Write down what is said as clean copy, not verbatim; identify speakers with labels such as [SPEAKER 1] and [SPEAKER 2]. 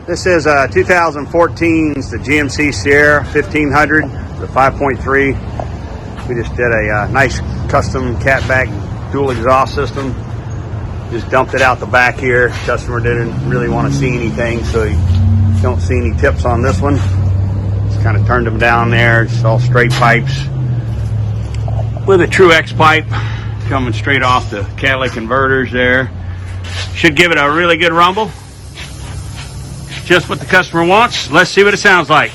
[SPEAKER 1] This is a 2014's the GMC Sierra 1500, the 5.3. We just did a nice custom catback dual exhaust system. Just dumped it out the back here. Customer didn't really want to see anything, so you don't see any tips on this one. Just kind of turned them down there. It's all straight pipes with a true X pipe coming straight off the catalytic converters there. Should give it a really good rumble. Just what the customer wants. Let's see what it sounds like.